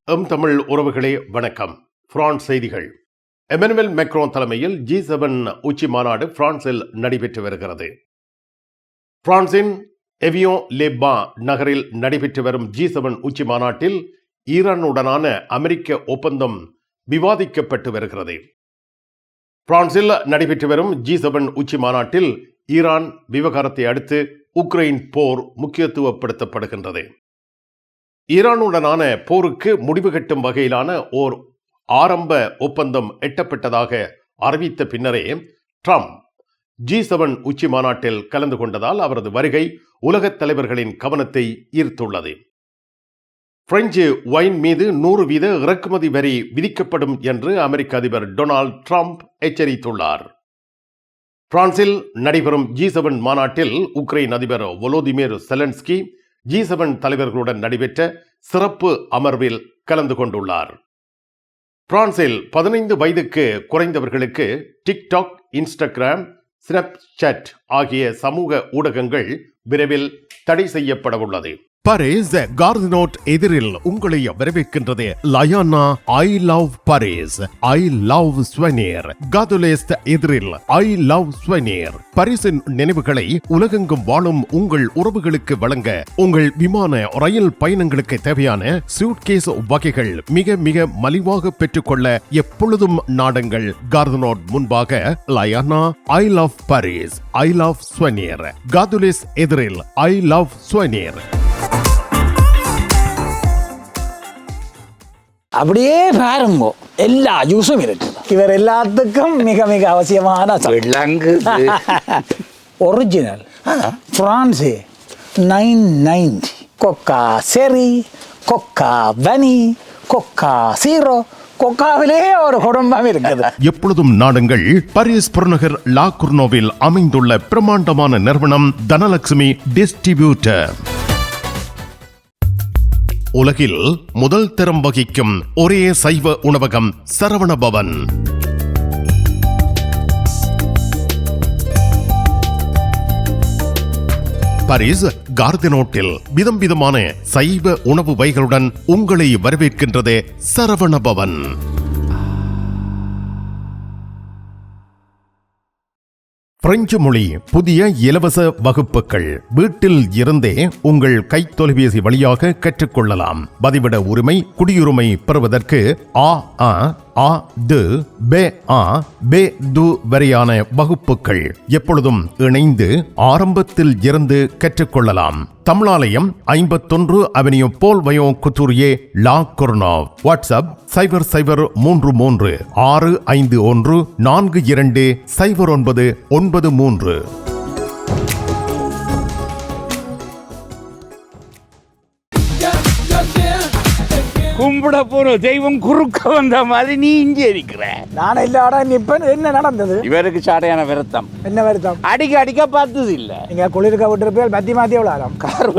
தமிழ் உறவுகளே வணக்கம். பிரான்ஸ் செய்திகள். எமனுவல் மேக்ரோன் தலைமையில் G7 உச்சி மாநாடு பிரான்சில் நடைபெற்று வருகிறது. பிரான்சின் எவியோன்-லெ-பான் நகரில் நடைபெற்று வரும் G7 உச்சி மாநாட்டில் ஈரானுடனான அமெரிக்க ஒப்பந்தம் விவாதிக்கப்பட்டு வருகிறது. பிரான்சில் நடைபெற்று வரும் G7 உச்சி மாநாட்டில் ஈரான் விவகாரத்தை அடுத்து உக்ரைன் போர் முக்கியத்துவப்படுத்தப்படுகின்றது. ஈரானுடனான போருக்கு முடிவு கட்டும் வகையிலான ஓர் ஆரம்ப ஒப்பந்தம் எட்டப்பட்டதாக அறிவித்த பின்னரே ட்ரம்ப் G7 உச்சி மாநாட்டில் கலந்து கொண்டதால் அவரது வருகை உலகத் தலைவர்களின் கவனத்தை ஈர்த்துள்ளது. பிரெஞ்சு வைன் மீது 100% இறக்குமதி வரி விதிக்கப்படும் என்று அமெரிக்க அதிபர் டொனால்ட் ட்ரம்ப் எச்சரித்துள்ளார். பிரான்சில் நடைபெறும் G7 மாநாட்டில் உக்ரைன் அதிபர் வோலோதிமிர் செலன்ஸ்கி G7 தலைவர்களுடன் நடைபெற்ற சிறப்பு அமர்வில் கலந்து கொண்டுள்ளார். பிரான்சில் 15 வயதுக்கு குறைந்தவர்களுக்கு டிக்டாக், இன்ஸ்டாகிராம், ஸ்னாப்சாட் ஆகிய சமூக ஊடகங்கள் விரைவில் தடை செய்யப்பட உள்ளது. பாரிஸ் கார்தினோட் எதிரில் உங்களை வரவேற்கின்றது லயானா I love Paris, I love souvenir. Gare de l'Est எதிரில் ஐ லவ் ஸ்வெனியர். பாரிஸின் நினைவுகளை உலகெங்கும் வாழும் உங்கள் உறவுகளுக்கு வழங்க உங்கள் விமான ரயில் பயணங்களுக்கு தேவையான சூட்கேஸ் வகைகள் மிக மிக மலிவாக பெற்றுக்கொள்ள எப்பொழுதும் நாடுங்கள் கார்தினோட் முன்பாக லயானா I love Paris, I love souvenir. Gare de l'Est எதிரில் ஐ லவ் ஸ்வெனியர். அப்படியே பாருங்க, எல்லா ஜூஸும் இருக்கு. இவர் எல்லாத்துக்கும் மிக மிக அவசியமான ஒரிஜினல் பிரான்ஸ் 990 கொக்கா செரி, கொக்கா வனி, கொக்கா சீரோ. கொக்காவிலே ஒரு குடும்பம் இருக்குது. எப்பொழுதும் நாடுங்கள் பாரிஸ் புறநகர் லா குர்னோவில் அமைந்துள்ள பிரம்மாண்டமான நிறுவனம் தனலட்சுமி டிஸ்ட்ரிபியூட்டர். உலகில் முதல் தரம் வகிக்கும் ஒரே சைவ உணவகம் சரவண பவன். பாரிஸ் கார்தினோட்டில் விதம் விதமான சைவ உணவு வகைகளுடன் உங்களை வரவேற்கின்றது சரவண பவன். பிரெஞ்சு மொழி புதிய இலவச வகுப்புகள் வீட்டில் இருந்தே உங்கள் கைத்தொலைபேசி வழியாக கற்றுக்கொள்ளலாம். பதிவிட உரிமை, குடியுரிமை பெறுவதற்கு வரையான வகுப்புகள் எப்பொழுதும் இணைந்து ஆரம்பத்தில் இருந்து கற்றுக்கொள்ளலாம். தமிழாலயம் 51 அவென்யூ போல் வயோன் குத்தூரியே லா குர்னோவ். வாட்ஸ்அப் 0033 651 42 0993. கும்பிட போற தெய்வம் குறுக்க வந்த மாதிரி நீ இங்கே இருக்கிற. நான் இல்லாட நிப்பன். என்ன நடந்தது? இவருக்கு சாடையான வருத்தம். என்ன வருத்தம்? அடிக்க பார்த்தது இல்ல. நீங்க குளிர்க்க விட்டுருப்பேன். மத்தி மாத்தி விளாடும். கார்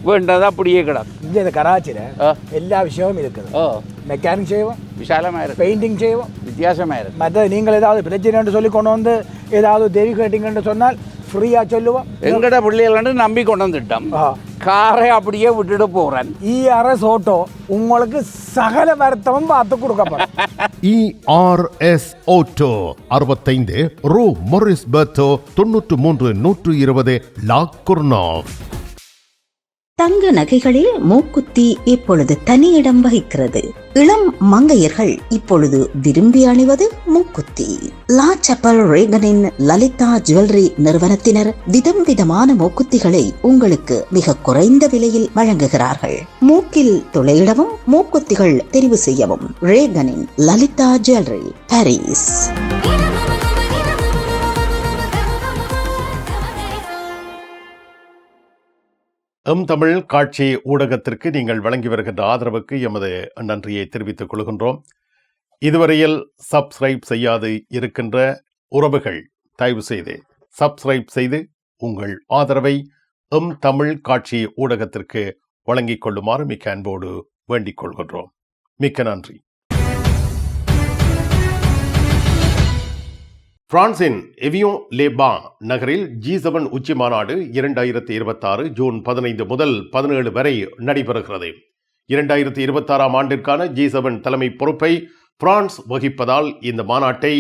வேண்டதா அப்படியே கிடக்கும். இந்த கராச்சியில எல்லா விஷயமும் இருக்குது. மெக்கானிக் செய்வோம், விசாலமா இருக்கு. பெயிண்டிங் செய்வோம், வித்தியாசமா இருக்கு. மற்ற நீங்கள் ஏதாவது பிரச்சனை சொல்லி கொண்டு வந்து ஏதாவது தேவி கேட்டிங்கன்னு சொன்னால் ஃப்ரீயா சொல்லுவோம். எங்கட பிள்ளைகள் நம்பி கொண்டு வந்துட்டோம். காரை அப்படியே விட்டுட்டு போறேன். ERS ஆட்டோ உங்களுக்கு சகல வருத்தமும் பார்த்து கொடுக்கப்படும். ERS ஆட்டோ 65 ரூ மொரிஸ் பெர்தோ 93 120 லா குர்னோவ். தங்க நகைகளில் மூக்குத்தி இப்பொழுது தனி இடம் வகிக்கிறது. இளம் மங்கையர்கள் இப்பொழுது விரும்பி அணிவது மூக்குத்தி. லா சப்பல் ரேகனின் லலிதா ஜுவல்லரி நிறுவனத்தினர் விதம் விதமான மூக்குத்திகளை உங்களுக்கு மிக குறைந்த விலையில் வழங்குகிறார்கள். மூக்கில் துளையிடவும் மூக்குத்திகள் தெரிவு செய்யவும் ரேகனின் லலிதா ஜுவல்லரி, பாரிஸ். தமிழ் காட்சி ஊடகத்திற்கு நீங்கள் வழங்கி வருகின்ற ஆதரவுக்கு எமது நன்றியை தெரிவித்துக் கொள்கின்றோம். இதுவரையில் சப்ஸ்கிரைப் செய்யாது இருக்கின்ற உறவுகள் தயவு செய்து சப்ஸ்கிரைப் செய்து உங்கள் ஆதரவை தமிழ் காட்சி ஊடகத்திற்கு வழங்கிக் கொள்ளுமாறு மிக்க அன்போடு வேண்டிக் கொள்கின்றோம். மிக்க நன்றி. பிரான்சின் எவியோன்-லெ-பான் நகரில் G7 உச்சி மாநாடு 2026 ஜூன் 15 முதல் 17 வரை நடைபெறுகிறது. 2026 ஆண்டிற்கான G7 தலைமை பொறுப்பை பிரான்ஸ் வகிப்பதால் இந்த மாநாட்டை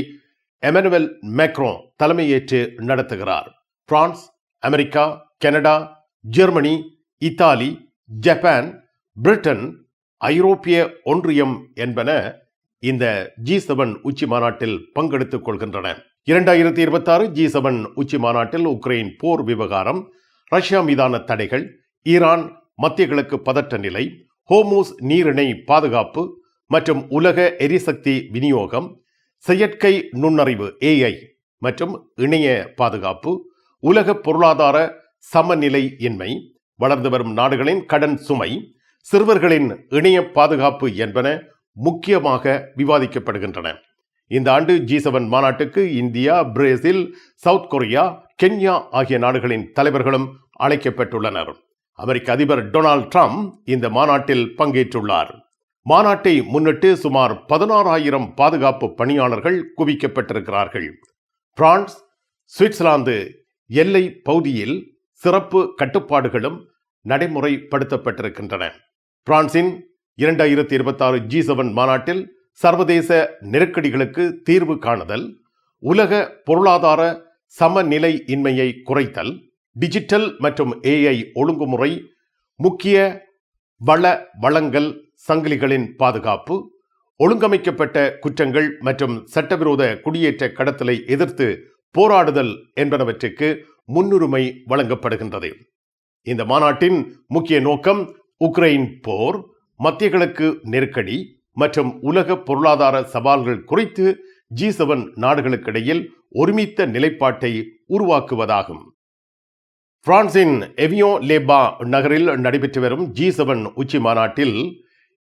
எமனுவல் மேக்ரோன் தலைமையேற்று நடத்துகிறார். France, America, Canada, Germany, Italy, Japan, Britain, ஐரோப்பிய ஒன்றியம் என்பன இந்த G7 உச்சி மாநாட்டில் பங்கெடுத்துக் கொள்கின்றன. 2026 G7 உச்சி மாநாட்டில் உக்ரைன் போர் விவகாரம், ரஷ்யா மீதான தடைகள், ஈரான், மத்திய கிழக்கு பதற்ற நிலை, ஹோர்முஸ் நீரிணை பாதுகாப்பு மற்றும் உலக எரிசக்தி விநியோகம், செயற்கை நுண்ணறிவு AI மற்றும் இணைய பாதுகாப்பு, உலக பொருளாதார சமநிலை இன்மை, வளர்ந்து வரும் நாடுகளின் கடன் சுமை, சிறுவர்களின் இணைய பாதுகாப்பு என்பன முக்கியமாக விவாதிக்கப்படுகின்றன. இந்த ஆண்டு G7 மாநாட்டுக்கு India, Brazil, south Korea, Kenya ஆகிய நாடுகளின் தலைவர்களும் அழைக்கப்பட்டுள்ளனர். அமெரிக்க அதிபர் டொனால்ட் ட்ரம்ப் இந்த மாநாட்டில் பங்கேற்றுள்ளார். மாநாட்டை முன்னிட்டு சுமார் 16,000 பாதுகாப்பு பணியாளர்கள் குவிக்கப்பட்டிருக்கிறார்கள். பிரான்ஸ், சுவிட்சர்லாந்து எல்லை பகுதியில் சிறப்பு கட்டுப்பாடுகளும் நடைமுறைப்படுத்தப்பட்டிருக்கின்றன. பிரான்சின் 2026 G7 மாநாட்டில் சர்வதேச நெருக்கடிகளுக்கு தீர்வு காணுதல், உலக பொருளாதார சமநிலை இன்மையை குறைத்தல், டிஜிட்டல் மற்றும் AI ஒழுங்குமுறை, முக்கிய வளங்கள் சங்கிலிகளின் பாதுகாப்பு, ஒழுங்கமைக்கப்பட்ட குற்றங்கள் மற்றும் சட்டவிரோத குடியேற்ற கடத்தலை எதிர்த்து போராடுதல் என்பனவற்றுக்கு முன்னுரிமை வழங்கப்படுகின்றது. இந்த மாநாட்டின் முக்கிய நோக்கம் உக்ரைன் போர், மத்திய கிழக்கு நெருக்கடி மற்றும் உலக பொருளாதார சவால்கள் குறித்து G7 நாடுகளுக்கிடையில் ஒருமித்த நிலைப்பாட்டை உருவாக்குவதாகும். பிரான்சின் எவியோன் லேபா நகரில் நடைபெற்று வரும் G7 உச்சி மாநாட்டில்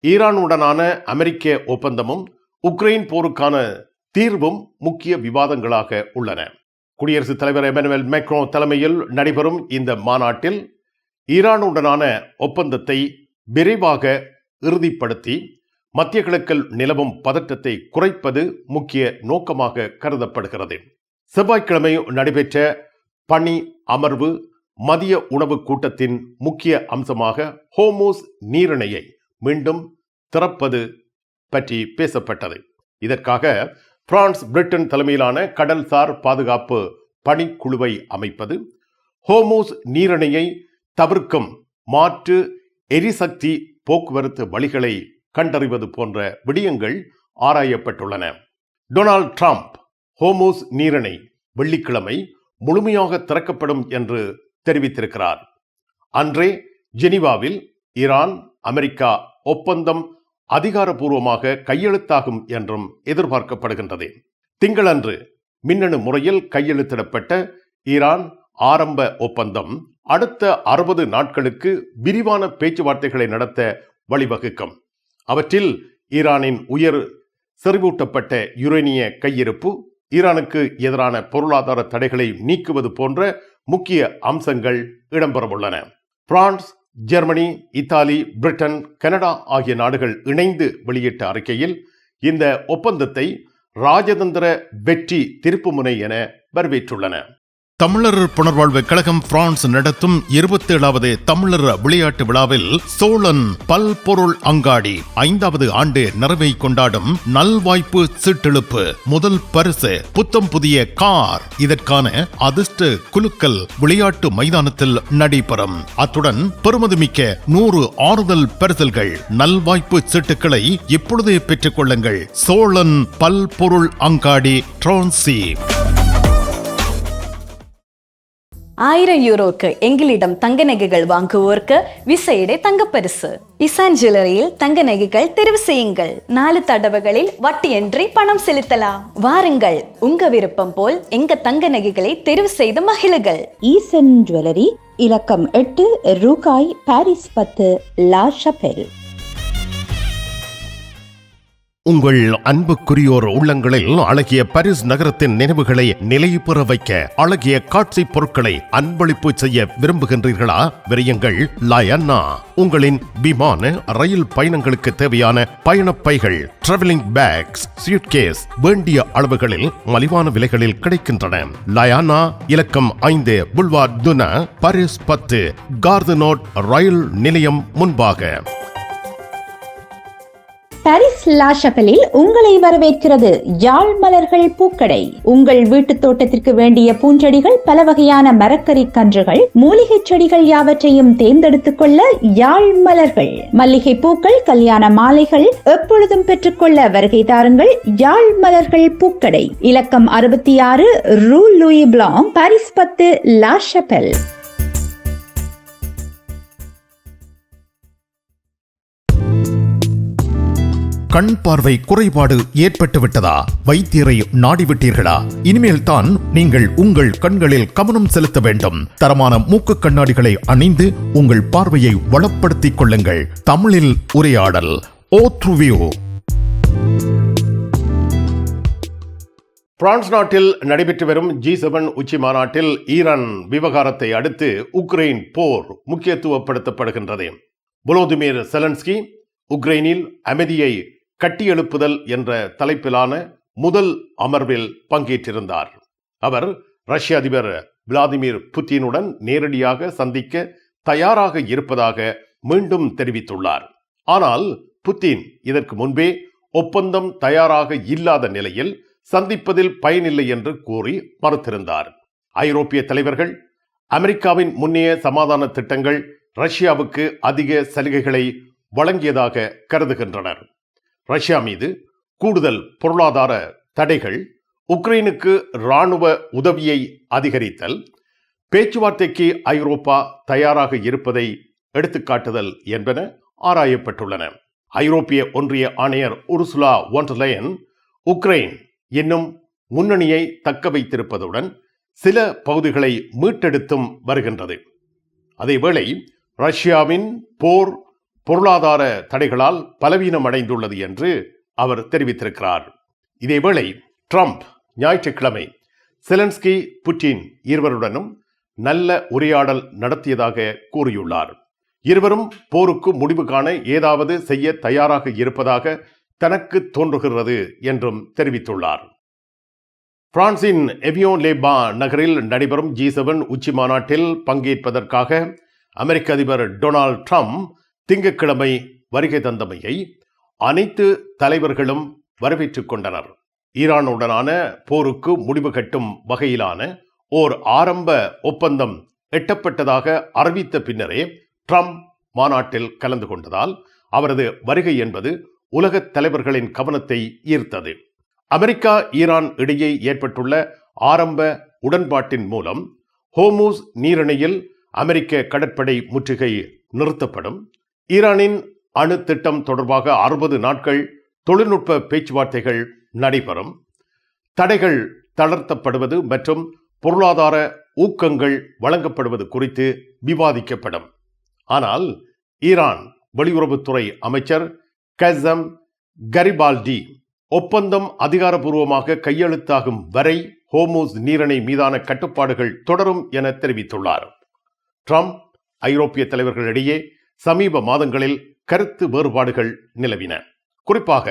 ஈரானுடனான அமெரிக்க ஒப்பந்தமும் உக்ரைன் போருக்கான தீர்வும் முக்கிய விவாதங்களாக உள்ளன. குடியரசுத் தலைவர் எமனுவல் மேக்ரோன் தலைமையில் நடைபெறும் இந்த மாநாட்டில் ஈரானுடனான ஒப்பந்தத்தை விரைவாக இறுதிப்படுத்தி மத்திய கிழக்கில் நிலவும் பதற்றத்தை குறைப்பது முக்கிய நோக்கமாக கருதப்படுகிறது. செவ்வாய்க்கிழமை நடைபெற்ற பணி அமர்வு மதிய உணவு கூட்டத்தின் முக்கிய அம்சமாக ஹோர்முஸ் நீரிணையை மீண்டும் திறப்பது பற்றி பேசப்பட்டது. இதற்காக பிரான்ஸ், பிரிட்டன் தலைமையிலான கடல்சார் பாதுகாப்பு பணிக்குழுவை அமைப்பது, ஹோர்முஸ் நீரிணையை தவிர்க்கும் மாற்று எரிசக்தி போக்குவரத்து வழிகளை கண்டறிவது போன்ற விடயங்கள் ஆராயப்பட்டுள்ளன. டொனால்ட் ட்ரம்ப் ஹோர்முஸ் நீரிணை வெள்ளிக்கிழமை முழுமையாக திறக்கப்படும் என்று தெரிவித்திருக்கிறார். அன்றே ஜெனீவாவில் ஈரான், அமெரிக்கா ஒப்பந்தம் அதிகாரப்பூர்வமாக கையெழுத்தாகும் என்றும் எதிர்பார்க்கப்படுகின்றது. திங்களன்று மின்னணு முறையில் கையெழுத்திடப்பட்ட ஈரான் ஆரம்ப ஒப்பந்தம் அடுத்த 60 நாட்களுக்கு விரிவான பேச்சுவார்த்தைகளை நடத்த வழிவகுக்கும். அவற்றில் ஈரானின் உயர் செறிவூட்டப்பட்ட யுரேனிய கையிருப்பு, ஈரானுக்கு எதிரான பொருளாதார தடைகளை நீக்குவது போன்ற முக்கிய அம்சங்கள் இடம்பெறவுள்ளன. France, Germany, Italy, Britain, Canada ஆகிய நாடுகள் இணைந்து வெளியிட்ட அறிக்கையில் இந்த ஒப்பந்தத்தை ராஜதந்திர வெற்றி திருப்புமுனை என வரவேற்றுள்ளன. தமிழர் புனர்வாழ்வு கழகம் பிரான்ஸ் நடத்தும் 27வது தமிழர் விளையாட்டு விழாவில் சோழன் பல்பொருள் அங்காடி 5வது ஆண்டு நிறைவை கொண்டாடும் நல்வாய்ப்பு சீட்டெழுப்பு. முதல் பரிசு புத்தம் புதிய கார். இதற்கான அதிர்ஷ்ட குலுக்கல் விளையாட்டு மைதானத்தில் நடைபெறும். அத்துடன் பெறுமதிமிக்க 100 ஆறுதல் பரிசல்கள். நல்வாய்ப்பு சீட்டுக்களை இப்பொழுதே பெற்றுக் கொள்ளுங்கள். சோழன் பல்பொருள் அங்காடி, ட்ரோன்சி. 1000 யூரோக்கு எங்களிடம் தங்க நகைகள் வாங்குவோருக்கு விசேட தங்கப்பரிசு. இசான் ஜுவல்லரியில் தங்க நகைகள் தெரிவு செய்யுங்கள். 4 தடவைகளில் வட்டியின்றி பணம் செலுத்தலாம். வாருங்கள், உங்க விருப்பம் போல் எங்க தங்க நகைகளை தெரிவு செய்து மகிழுங்கள். ஈசன் ஜுவல்லரி, இலக்கம் 8, ரூகாய், பாரிஸ் 10, லா ஷபெல். உங்கள் அன்புக்குரியோர் உள்ளங்களில் அழகிய பாரிஸ் நகரத்தின் நினைவுகளை நிலைபெற வைக்க அழகிய காட்சி பொருட்களை அன்பளிப்பு செய்ய விரும்புகின்றீர்களா? விரையுங்கள் லயன்னா. உங்களின் விமான, ரயில் பயணங்களுக்கு தேவையான பயணப்பைகள், டிராவலிங் பேக்ஸ், சூட்கேஸ் வேண்டிய அளவுகளில் மலிவான விலைகளில் கிடைக்கின்றன. லயானா, இலக்கம் 5, புல்வார்ட் துனா, பாரிஸ் 10, கார்தனோட் ரயில் நிலையம் முன்பாக. பிரான்ஸ் லா ஷப்பலில் உங்களை வரவேற்கிறது யாழ் மலர்கள் பூக்கடை. உங்கள் வீட்டு தோட்டத்திற்கு வேண்டிய பூஞ்செடிகள், பல வகையான மரக்கறி கன்றுகள், மூலிகை செடிகள் யாவற்றையும் தேர்ந்தெடுத்துக் கொள்ள யாழ் மலர்கள். மல்லிகை பூக்கள், கல்யாண மாலைகள் எப்பொழுதும் பெற்றுக்கொள்ள வருகை தாருங்கள் யாழ் மலர்கள் பூக்கடை. இலக்கம் 66 ரூ லூயி பிளாங், பாரிஸ் 10, லா ஷப்பல். கண் பார்வை குறைபாடு ஏற்பட்டு விட்டதா? வைத்தியரை நாடிவிட்டீர்களா? இனிமேல் தான் நீங்கள் உங்கள் கண்களில் கவனம் செலுத்த வேண்டும். தரமான மூக்கு கண்ணாடிகளை அணிந்து உங்கள் பார்வையை வளப்படுத்திக் கொள்ளுங்கள். தமிழில் உரையாடல் ஓத்ருவியூ. பிரான்ஸ் நாட்டில் நடைபெற்று வரும் G7 உச்சி மாநாட்டில் ஈரான் விவகாரத்தை அடுத்து உக்ரைன் போர் முக்கியத்துவப்படுத்தப்படுகின்றது. வோலோதிமிர் செலன்ஸ்கி உக்ரைனில் அமைதியை கட்டியெழுப்புதல் என்ற தலைப்பிலான முதல் அமர்வில் பங்கேற்றிருந்தார். அவர் ரஷ்ய அதிபர் விளாடிமிர் புட்டினுடன் நேரடியாக சந்திக்க தயாராக இருப்பதாக மீண்டும் தெரிவித்துள்ளார். ஆனால் புட்டின் இதற்கு முன்பே ஒப்பந்தம் தயாராக இல்லாத நிலையில் சந்திப்பதில் பயனில்லை என்று கூறி மறுத்திருந்தார். ஐரோப்பிய தலைவர்கள் அமெரிக்காவின் முன்னைய சமாதான திட்டங்கள் ரஷ்யாவுக்கு அதிக சலுகைகளை வழங்கியதாக கருதுகின்றனர். ரஷ்யா மீது கூடுதல் பொருளாதார தடைகள், உக்ரைனுக்கு இராணுவ உதவியை அதிகரித்தல், பேச்சுவார்த்தைக்கு ஐரோப்பா தயாராக இருப்பதை எடுத்துக்காட்டுதல் என்பன ஆராயப்பட்டுள்ளன. ஐரோப்பிய ஒன்றிய ஆணையர் உர்சுலா வான் டெர் லெயன் உக்ரைன் என்னும் முன்னணியை தக்க வைத்திருப்பதுடன் சில பகுதிகளை மீட்டெடுத்தும் வருகின்றது. அதேவேளை ரஷ்யாவின் போர் பொருளாதார தடைகளால் பலவீனம் அடைந்துள்ளது என்று அவர் தெரிவித்திருக்கிறார். இதேவேளை ட்ரம்ப் ஞாயிற்றுக்கிழமை செலன்ஸ்கி புட்டின் இருவருடனும் நல்ல உரையாடல் நடத்தியதாக கூறியுள்ளார். இருவரும் போருக்கு முடிவு காண ஏதாவது செய்ய தயாராக இருப்பதாக தனக்கு தோன்றுகிறது என்றும் தெரிவித்துள்ளார். பிரான்சின் எவியோன் லே பான் நகரில் நடைபெறும் G7 உச்சி மாநாட்டில் பங்கேற்பதற்காக அமெரிக்க அதிபர் டொனால்ட் ட்ரம்ப் திங்கட்கிழமை வருகை தந்தமையை அனைத்து தலைவர்களும் வரவேற்றுக் கொண்டனர். ஈரானுடனான போருக்கு முடிவு கட்டும் வகையிலான ஓர் ஆரம்ப ஒப்பந்தம் எட்டப்பட்டதாக அறிவித்த பின்னரே ட்ரம்ப் மாநாட்டில் கலந்து கொண்டதால் அவரது வருகை என்பது உலக தலைவர்களின் கவனத்தை ஈர்த்தது. அமெரிக்கா ஈரான் இடையே ஏற்பட்டுள்ள ஆரம்ப உடன்பாட்டின் மூலம் ஹோர்முஸ் நீரிணையில் அமெரிக்க கடற்படை முற்றுகை நிறுத்தப்படும். ஈரானின் அணு திட்டம் தொடர்பாக 60 நாட்கள் தொழில்நுட்ப பேச்சுவார்த்தைகள் நடைபெறும். தடைகள் தளர்த்தப்படுவது மற்றும் பொருளாதார ஊக்கங்கள் வழங்கப்படுவது குறித்து விவாதிக்கப்படும். ஆனால் ஈரான் வெளியுறவுத்துறை அமைச்சர் கசம் கரிபால்டி ஒப்பந்தம் அதிகாரப்பூர்வமாக கையெழுத்தாகும் வரை ஹோர்முஸ் நீரிணை மீதான கட்டுப்பாடுகள் தொடரும் என தெரிவித்துள்ளார். ட்ரம்ப் ஐரோப்பிய தலைவர்களிடையே சமீப மாதங்களில் கருத்து வேறுபாடுகள் நிலவின. குறிப்பாக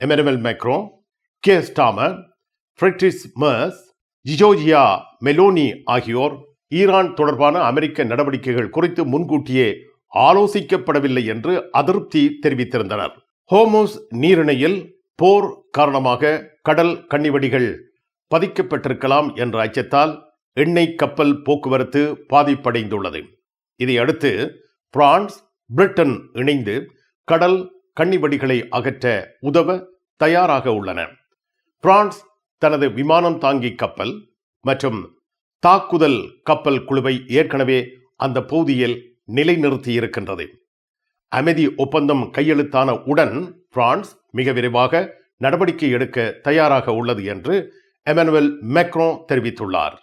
Emmanuel Macron, Keir Starmer, Friedrich Merz, Giorgia Meloni ஆகியோர் ஈரான் தொடர்பான அமெரிக்க நடவடிக்கைகள் குறித்து முன்கூட்டியே ஆலோசிக்கப்படவில்லை என்று அதிருப்தி தெரிவித்திருந்தனர். ஹோர்முஸ் நீரிணையில் போர் காரணமாக கடல் கன்னிவெடிகள் பதிக்கப்பட்டிருக்கலாம் என்ற அச்சத்தால் எண்ணெய் கப்பல் போக்குவரத்து பாதிப்படைந்துள்ளது. இதையடுத்து பிரான்ஸ், பிரிட்டன் இணைந்து கடல் கன்னிவெடிகளை அகற்ற உதவ தயாராக உள்ளன. பிரான்ஸ் தனது விமானம் தாங்கி கப்பல் மற்றும் தாக்குதல் கப்பல் குழுவை ஏற்கனவே அந்த பகுதியில் நிலைநிறுத்தியிருக்கின்றது. அமைதி ஒப்பந்தம் கையெழுத்தான உடன் பிரான்ஸ் மிக விரைவாக நடவடிக்கை எடுக்க தயாராக உள்ளது என்று எமனுவல் மேக்ரோன் தெரிவித்துள்ளார்.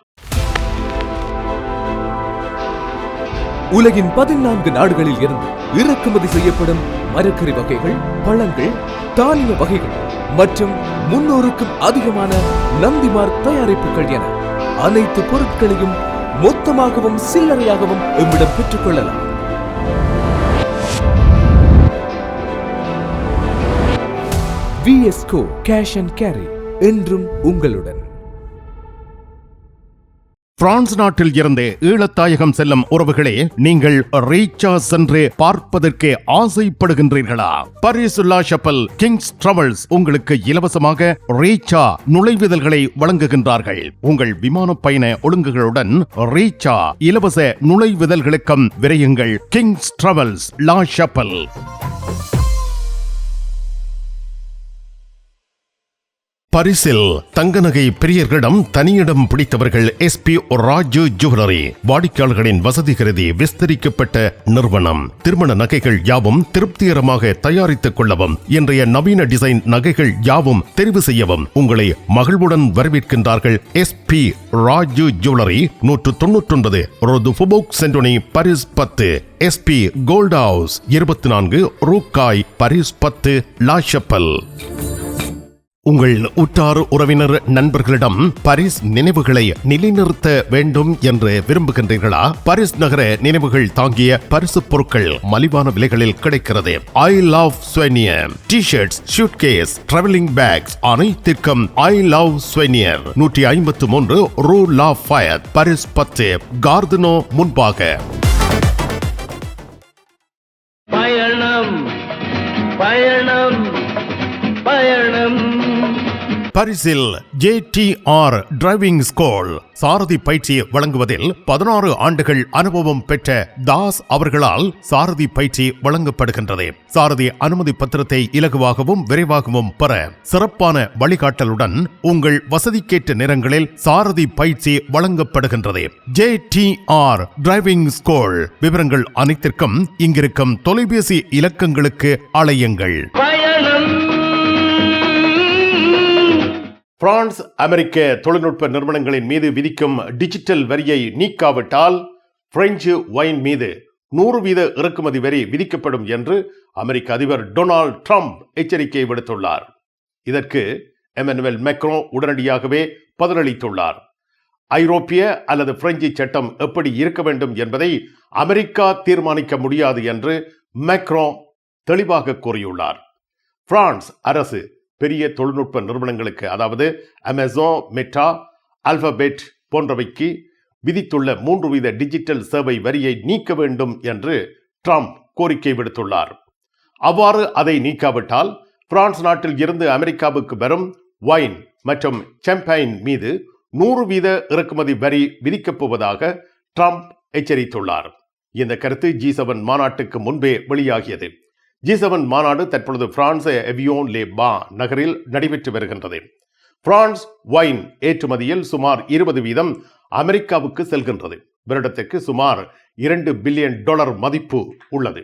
உலகின் 14 நாடுகளில் இருந்து இறக்குமதி செய்யப்படும் மரக்கறி வகைகள், பழங்கள், தானிய வகைகள் மற்றும் 300க்கும் அதிகமான நந்திமார் தயாரிப்புகள் என அனைத்து பொருட்களையும் மொத்தமாகவும் சில்லறையாகவும் எம்மிடம் பெற்றுக் கொள்ளலாம். VSCO கேஷ் அண்ட் கேரி என்றும் உங்களுடன். பிரான்ஸ் நாட்டில் இருந்து ஈழத்தாயகம் செல்லும் உறவுகளே, நீங்கள் ரீச்சா சென்று பார்ப்பதற்கு ஆசைப்படுகின்றீர்களா? பாரிஸ் லா ஷப்பல் கிங்ஸ் டிராவல்ஸ் உங்களுக்கு இலவசமாக ரீச்சா நுழைவுதல்களை வழங்குகின்றார்கள். உங்கள் விமான பயண ஒழுங்குகளுடன் ரீச்சா இலவச நுழைவுதல்களுக்கும் விரையுங்கள். கிங்ஸ் டிராவல்ஸ் லா ஷப்பல். பரிசில் தங்க நகை பிரியர்களிடம் தனியிடம் பிடித்தவர்கள் எஸ்பி ராஜு ஜுவல்லரி. வாடிக்கையாளர்களின் வசதி கருதி விஸ்தரிக்கப்பட்ட நிறுவனம். திருமண நகைகள் யாவும் திருப்திகரமாக தயாரித்துக் கொள்ளவும், இன்றைய நவீன டிசைன் நகைகள் யாவும் தெரிவு செய்யவும் உங்களை மகிழ்வுடன் வரவேற்கின்றார்கள். SP Raju jewellery, 199 rue du Faubourg Saint Denis, Paris 10. SP gold house, 24 rue Cail, Paris 10, La Chapelle. உங்கள் உற்றார் உறவினர் நண்பர்களிடம் பாரிஸ் நினைவுகளை நிலைநிறுத்த வேண்டும் என்று விரும்புகின்றீர்களா? பாரிஸ் நகர நினைவுகள் தாங்கிய பரிசு பொருட்கள் மலிவான விலைகளில் கிடைக்கிறது. ஐ love souvenir T-shirts, suitcase, travelling packs அனைத்திற்கும் ஐ லவ் ஸ்வெனியர். 153 ரூ லா ஃபயர், பாரிஸ் 10, கார்தனோ முன்பாக. பயணம் பயணம் பயணம். பாரிஸில் JTR டிரைவிங் ஸ்கூல் சாரதி பயிற்சி வழங்குவதில் 16 ஆண்டுகள் அனுபவம் பெற்ற தாஸ் அவர்களால் சாரதி பயிற்சி வழங்கப்படுகின்றது. சாரதி அனுமதி பத்திரத்தை இலகுவாகவும் விரைவாகவும் பெற சிறப்பான வழிகாட்டலுடன் உங்கள் வசதிக்கேற்ற நேரங்களில் சாரதி பயிற்சி வழங்கப்படுகின்றது. JTR driving school. விவரங்கள் அனைத்திற்கும் இங்கிருக்கும் தொலைபேசி இலக்கங்களுக்கு அழையுங்கள். பிரான்ஸ் அமெரிக்க தொழில்நுட்ப நிறுவனங்களின் மீது விதிக்கும் டிஜிட்டல் வரியை நீக்காவிட்டால் பிரெஞ்சு வைன் மீது 100% இறக்குமதி வரி விதிக்கப்படும் என்று அமெரிக்க அதிபர் டொனால்ட் ட்ரம்ப் எச்சரிக்கை விடுத்துள்ளார். இதற்கு எமனுவல் மேக்ரோ உடனடியாகவே பதிலளித்துள்ளார். ஐரோப்பிய அல்லது பிரெஞ்சு சட்டம் எப்படி இருக்க வேண்டும் என்பதை அமெரிக்கா தீர்மானிக்க முடியாது என்று மேக்ரோ தெளிவாக கூறியுள்ளார். பிரான்ஸ் அரசு பெரிய தொழில்நுட்ப நிறுவனங்களுக்கு, அதாவது அமேசான், மெட்டா, அல்பபெட் போன்றவைக்கு விதித்துள்ள 3% டிஜிட்டல் சேவை வரியை நீக்க வேண்டும் என்று ட்ரம்ப் கோரிக்கை விடுத்துள்ளார். அவ்வாறு அதை நீக்காவிட்டால் பிரான்ஸ் நாட்டில் இருந்து அமெரிக்காவுக்கு வரும் வைன் மற்றும் சாம்பைன் மீது 100% இறக்குமதி வரி விதிக்கப் போவதாக ட்ரம்ப் எச்சரித்துள்ளார். இந்த கருத்து G7 மாநாட்டுக்கு முன்பே வெளியாகியது. G7 மாநாடு தற்பொழுது பிரான்ஸ் எவியோன் லே பா நகரில் நடைபெற்று வருகின்றது. பிரான்ஸ் வைன் ஏற்றுமதியில் சுமார் 20% அமெரிக்காவுக்கு செல்கின்றது. வருடத்துக்கு சுமார் $2 பில்லியன் மதிப்பு உள்ளது.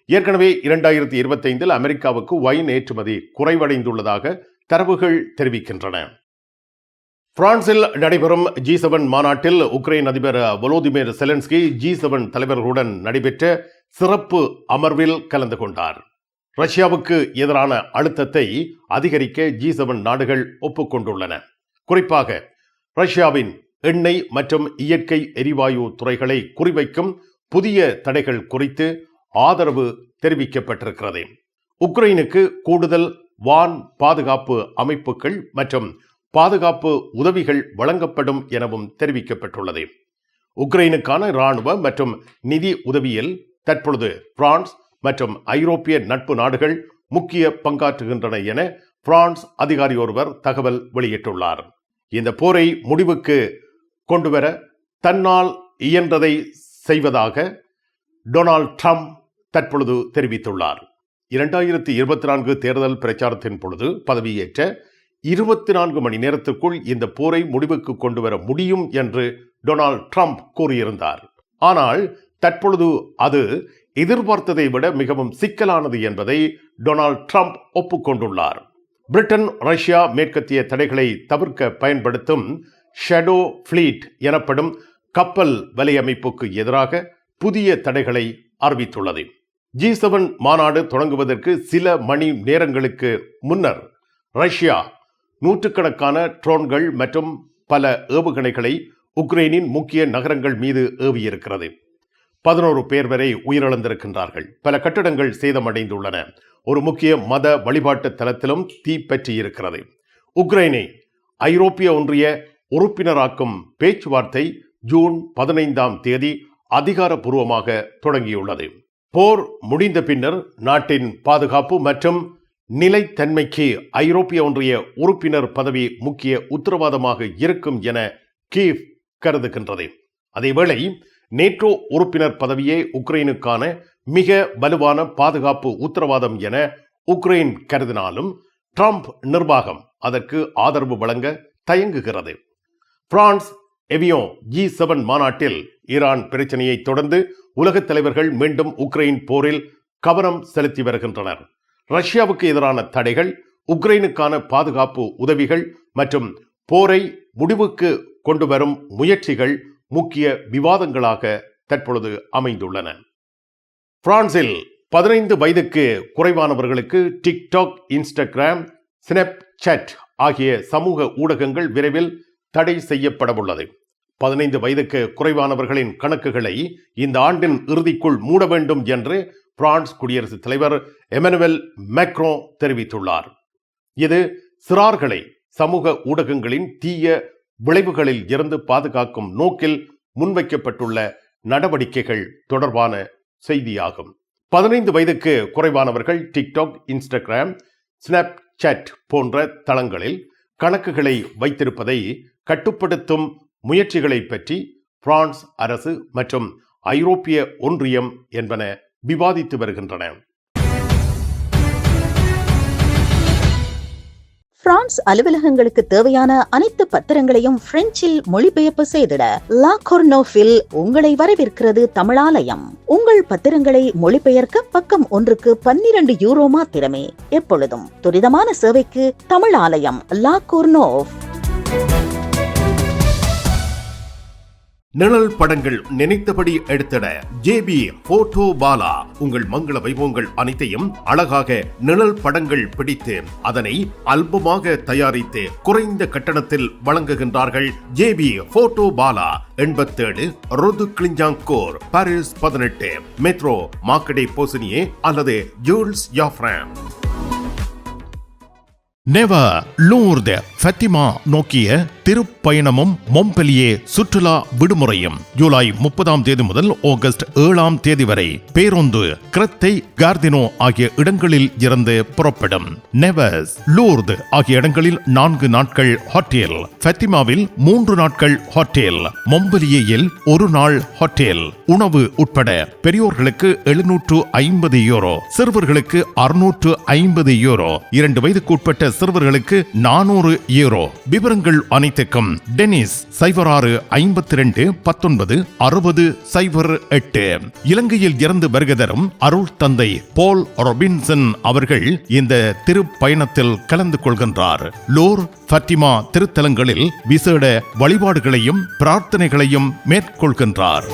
ஏற்கனவே 2025 அமெரிக்காவுக்கு வைன் ஏற்றுமதி குறைவடைந்துள்ளதாக தரவுகள் தெரிவிக்கின்றன. பிரான்சில் நடைபெறும் G7 மாநாட்டில் உக்ரைன் அதிபர் வோலோதிமிர் செலன்ஸ்கி G7 தலைவர்களுடன் நடைபெற்ற சிறப்பு அமர்வில் கலந்து கொண்டார். ரஷ்யாவுக்கு எதிரான அழுத்தத்தை அதிகரிக்க G7 நாடுகள் ஒப்புக்கொண்டுள்ளன. குறிப்பாக ரஷ்யாவின் எண்ணெய் மற்றும் இயற்கை எரிவாயு துறைகளை குறிவைக்கும் புதிய தடைகள் குறித்து ஆதரவு தெரிவிக்கப்பட்டிருக்கிறது. உக்ரைனுக்கு கூடுதல் வான் பாதுகாப்பு அமைப்புகள் மற்றும் பாதுகாப்பு உதவிகள் வழங்கப்படும் எனவும் தெரிவிக்கப்பட்டுள்ளது. உக்ரைனுக்கான இராணுவ மற்றும் நிதி உதவியில் தற்பொழுது பிரான்ஸ் மற்றும் ஐரோப்பிய நட்பு நாடுகள் முக்கிய பங்காற்றுகின்றன என பிரான்ஸ் அதிகாரி ஒருவர் தகவல் வெளியிட்டுள்ளார். இந்த போரை முடிவுக்கு கொண்டுவர தன்னால் இயன்றதை செய்வதாக டொனால்ட் ட்ரம்ப் தற்பொழுது தெரிவித்துள்ளார். 2024 தேர்தல் பிரச்சாரத்தின் பொழுது பதவியேற்ற 24 மணி நேரத்திற்குள் இந்த போரை முடிவுக்கு கொண்டுவர முடியும் என்று டொனால்ட் ட்ரம்ப் கூறியிருந்தார். ஆனால் தற்பொழுது அது எதிர்பார்த்ததை விட மிகவும் சிக்கலானது என்பதை டொனால்ட் ட்ரம்ப் ஒப்புக்கொண்டுள்ளார். பிரிட்டன், ரஷ்யா மேற்கத்திய தடைகளை தவிர்க்க பயன்படுத்தும் ஷேடோ ஃபிளீட் எனப்படும் கப்பல் வலையமைப்புக்கு எதிராக புதிய தடைகளை அறிவித்துள்ளது. G7 மாநாடு தொடங்குவதற்கு சில மணி நேரங்களுக்கு முன்னர் ரஷ்யா நூற்றுக்கணக்கான ட்ரோன்கள் மற்றும் பல ஏவுகணைகளை உக்ரைனின் முக்கிய நகரங்கள் மீது ஏவியிருக்கிறது. 11 பேர் வரை உயிரிழந்திருக்கின்றார்கள். பல கட்டடங்கள் சேதமடைந்துள்ளன. ஒரு முக்கிய மத வழிபாட்டு தலத்திலும் தீ பற்றியிருக்கிறது. உக்ரைனை ஐரோப்பிய ஒன்றிய உறுப்பினராக்கும் பேச்சுவார்த்தை ஜூன் 15ஆம் தேதி அதிகாரப்பூர்வமாக தொடங்கியுள்ளது. போர் முடிந்த பின்னர் நாட்டின் பாதுகாப்பு மற்றும் நிலைத்தன்மைக்கு ஐரோப்பிய ஒன்றிய உறுப்பினர் பதவி முக்கிய உத்தரவாதமாக இருக்கும் என கீவ் கருதுகின்றது. அதேவேளை நேட்டோ உறுப்பினர் பதவியே உக்ரைனுக்கான மிக வலுவான பாதுகாப்பு உத்தரவாதம் என உக்ரைன் கருதினாலும் ட்ரம்ப் நிர்வாகம் அதற்கு ஆதரவு வழங்க தயங்குகிறது. பிரான்ஸ் எவியோன் G7 மாநாட்டில் ஈரான் பிரச்சனையை தொடர்ந்து உலகத் தலைவர்கள் மீண்டும் உக்ரைன் போரில் கவனம் செலுத்தி வருகின்றனர். ரஷ்யாவுக்கு எதிரான தடைகள், உக்ரைனுக்கான பாதுகாப்பு உதவிகள் மற்றும் போரை முடிவுக்கு கொண்டு வரும் முயற்சிகள் முக்கிய விவாதங்களாக தற்பொழுது அமைந்துள்ளன. பிரான்சில் 15 வயதுக்கு குறைவானவர்களுக்கு டிக்டாக், இன்ஸ்டாகிராம், ஸ்னாப்சாட் ஆகிய சமூக ஊடகங்கள் விரைவில் தடை செய்யப்படவுள்ளது. 15 வயதுக்கு குறைவானவர்களின் கணக்குகளை இந்த ஆண்டின் இறுதிக்குள் மூட வேண்டும் என்று பிரான்ஸ் குடியரசுத் தலைவர் எமனுவல் மேக்ரோ தெரிவித்துள்ளார். இது சிறார்களை சமூக ஊடகங்களின் தீய விளைவுகளில் இருந்து பாதுகாக்கும் நோக்கில் முன்வைக்கப்பட்டுள்ள நடவடிக்கைகள் தொடர்பான செய்தியாகும். 15 வயதுக்கு குறைவானவர்கள் டிக்டாக், இன்ஸ்டாகிராம், ஸ்னாப்சாட் போன்ற தளங்களில் கணக்குகளை வைத்திருப்பதை கட்டுப்படுத்தும் முயற்சிகளை பற்றி பிரான்ஸ் அரசு மற்றும் ஐரோப்பிய ஒன்றியம் என்பன விவாதித்து வருகின்றன. பிரான்ஸ் அலுவலகங்களுக்கு தேவையான அனைத்து பத்திரங்களையும் பிரெஞ்சில் மொழிபெயர்ப்பு செய்திட லா கொர்னோஃபில் உங்களை வரவேற்கிறது தமிழாலயம். உங்கள் பத்திரங்களை மொழிபெயர்க்க பக்கம் ஒன்றுக்கு 12 யூரோ மாத்திரமே. எப்பொழுதும் துரிதமான சேவைக்கு தமிழாலயம், லா கொர்னோஃப். நிழல் படங்கள் நினைத்தபடி எடுத்திட JB போட்டோ பாலா. உங்கள் மங்கள வைபவங்கள் அனைத்தையும் அழகாக நிழல் படங்கள் பிடித்து அதனை ஆல்பமாக தயாரித்து குறைந்த கட்டணத்தில் வழங்குகின்றார்கள். JB photo Bala 87 rue du Clignancourt, Paris 18, metro Marcadet Poissonniers அல்லது Jules Joffrin. Nevers Lourdes Fatima நோக்கிய திருப்பயணமும் மொம்பெலியே சுற்றுலா விடுமுறையும் ஜூலை 30ஆம் தேதி முதல் ஆகஸ்ட் 7ஆம் தேதி வரை பேருந்து கிரத்தை, கார்தினோ ஆகிய இடங்களில் இருந்து புறப்படும். நெவர்ஸ், லூர்து ஆகிய இடங்களில் 4 நாட்கள் ஹோட்டல், ஃபத்திமாவில் 3 நாட்கள் ஹோட்டல், மொம்பெலியேயில் 1 நாள் ஹோட்டல். உணவு உட்பட பெரியோர்களுக்கு 750 யூரோ, சிறுவர்களுக்கு 650 யூரோ, 2 வயதுக்கு உட்பட்ட சிறுவர்களுக்கு 400 யூரோ. விவரங்கள் அனைத்துக்கும் டெனிஸ் 06 52 19 60 08. இலங்கையில் இருந்து வருகை தரும் அருள் தந்தை போல் ரொபின்சன் அவர்கள் இந்த திருப்பயணத்தில் கலந்து கொள்கின்றார். லூர் ஃபத்திமா திருத்தலங்களில் விசேட வழிபாடுகளையும் பிரார்த்தனைகளையும் மேற்கொள்கின்றார்.